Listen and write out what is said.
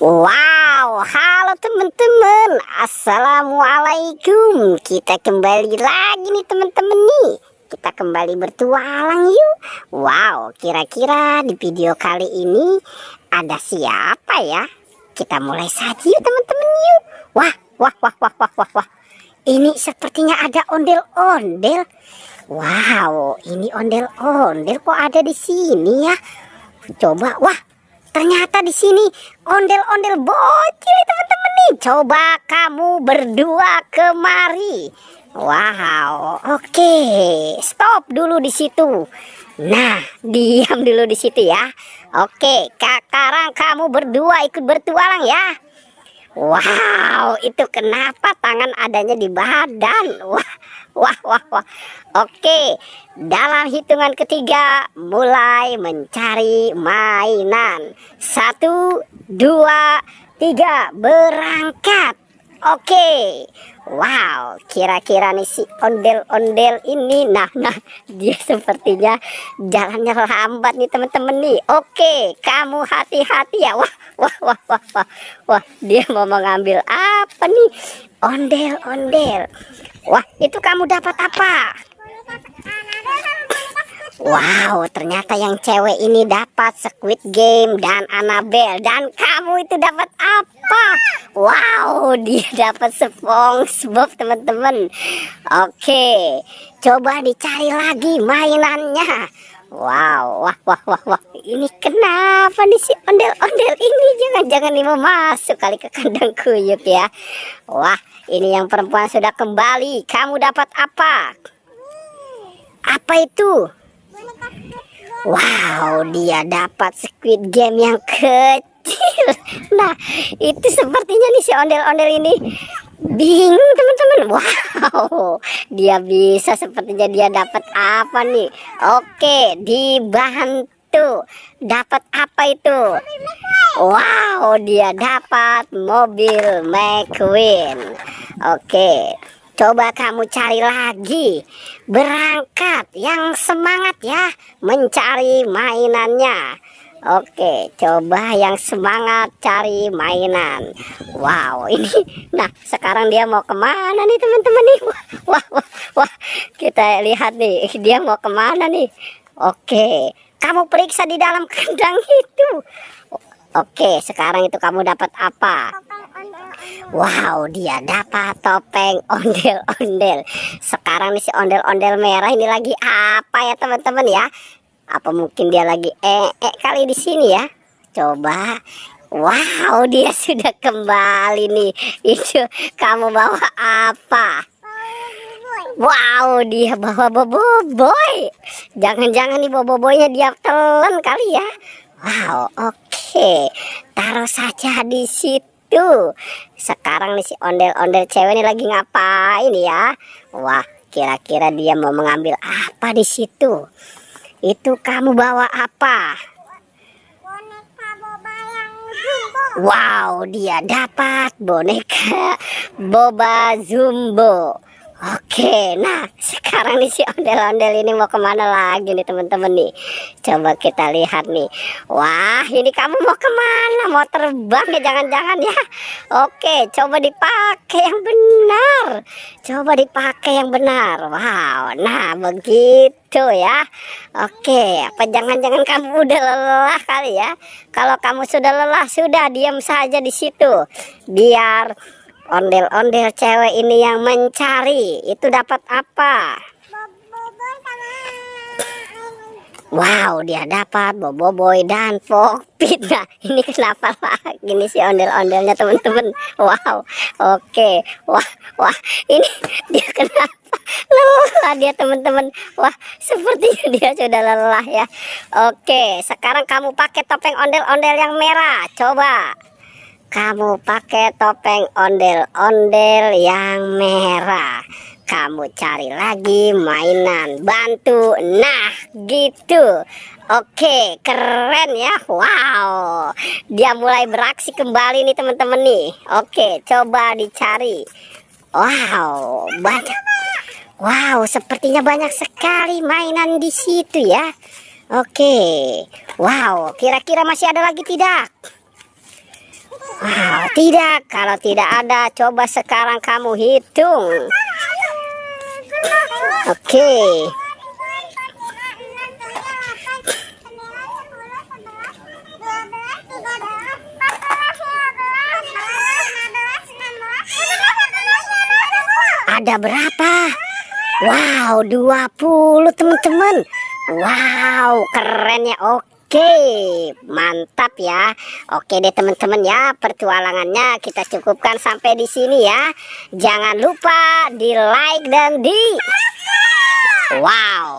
Wow, halo teman-teman. Assalamualaikum. Kita kembali lagi nih teman-teman nih. Kita kembali bertualang yuk. Wow, kira-kira di video kali ini ada siapa ya? Kita mulai saja yuk teman-teman yuk. Wah. Ini sepertinya ada ondel-ondel. Wow, ini ondel-ondel kok ada di sini ya? Coba, wah. Ternyata di sini ondel-ondel bocil teman-teman nih. Coba kamu berdua kemari. Wow, oke. Stop dulu di situ. Nah, diam dulu di situ ya. Oke, sekarang kamu berdua ikut bertualang ya. Wow, itu kenapa tangan adanya di badan? Wah. Oke, dalam hitungan ketiga mulai mencari mainan. 1, 2, 3, berangkat. Oke. Wow, kira-kira nih si ondel-ondel ini nah dia sepertinya jalannya lambat nih teman-teman nih. Oke, kamu hati-hati ya. Wah, dia mau mengambil apa nih? Ondel-ondel. Wah, itu kamu dapat apa? Wow, ternyata yang cewek ini dapat Squid Game dan Annabelle. Dan kamu itu dapat apa? Wow, dia dapat SpongeBob teman-teman. Oke, coba dicari lagi mainannya. Wow, wah. Ini kenapa nih si ondel-ondel ini? Jangan-jangan nih mau masuk kali ke kandang kuyuk ya. Wah, ini yang perempuan sudah kembali. Kamu dapat apa? Apa itu? Wow, dia dapat Squid Game yang kecil. Nah, itu sepertinya nih si ondel-ondel ini bingung teman-teman. Wow, dia bisa sepertinya dia dapat apa nih? Oke, dibantu. Dapat apa itu? Wow, dia dapat mobil McQueen. Oke, coba kamu cari lagi. Berangkat, yang semangat ya mencari mainannya. Oke, coba yang semangat cari mainan. Wow, ini. Nah, sekarang dia mau kemana nih teman-teman nih? Wah. Kita lihat nih, dia mau kemana nih? Oke, kamu periksa di dalam kandang itu. Oke, sekarang itu kamu dapat apa? Wow, dia dapat topeng ondel-ondel. Sekarang nih si ondel-ondel merah ini lagi apa ya teman-teman ya? Apa mungkin dia lagi kali di sini ya? Coba. Wow, dia sudah kembali nih. Itu kamu bawa apa? Wow, dia bawa boboiboy. Jangan-jangan nih boboiboynya dia telan kali ya? Wow, oke. Taruh saja di situ. Sekarang nih si ondel-ondel cewek ini lagi ngapain ya? Wah, kira-kira dia mau mengambil apa di situ? Itu kamu bawa apa? Boneka boba yang jumbo. Wow, dia dapat boneka boba jumbo. Oke, nah sekarang nih si ondel-ondel ini mau kemana lagi nih teman-teman nih? Coba kita lihat nih. Wah, ini kamu mau kemana? Mau terbang ya jangan-jangan ya? Oke, coba dipakai yang benar. Wow, nah begitu ya. Oke, apa jangan-jangan kamu udah lelah kali ya? Kalau kamu sudah lelah, sudah diam saja di situ. Biar ondel-ondel cewek ini yang mencari. Itu dapat apa? Wow, dia dapat boboiboy dan Pokpit. Nah, ini kenapa lagi nih si ondel-ondelnya teman-teman? Wow, oke. Wah, ini dia kenapa lelah dia teman-teman? Wah, sepertinya dia sudah lelah ya. Oke, sekarang kamu pakai topeng ondel-ondel yang merah. Coba. Kamu pakai topeng ondel-ondel yang merah. Kamu cari lagi mainan, bantu. Nah, gitu. Oke, keren ya. Wow, dia mulai beraksi kembali nih teman-teman nih. Oke, coba dicari. Wow, banyak. Wow, sepertinya banyak sekali mainan di situ ya. Oke, wow, kira-kira masih ada lagi tidak? tidak? Kalau tidak ada, coba sekarang kamu hitung. Oke. Ada berapa? Wow, 20 teman-teman. Wow, keren ya. Oke, mantap ya. Oke deh teman-teman ya, pertualangannya kita cukupkan sampai di sini ya. Jangan lupa di like dan di wow.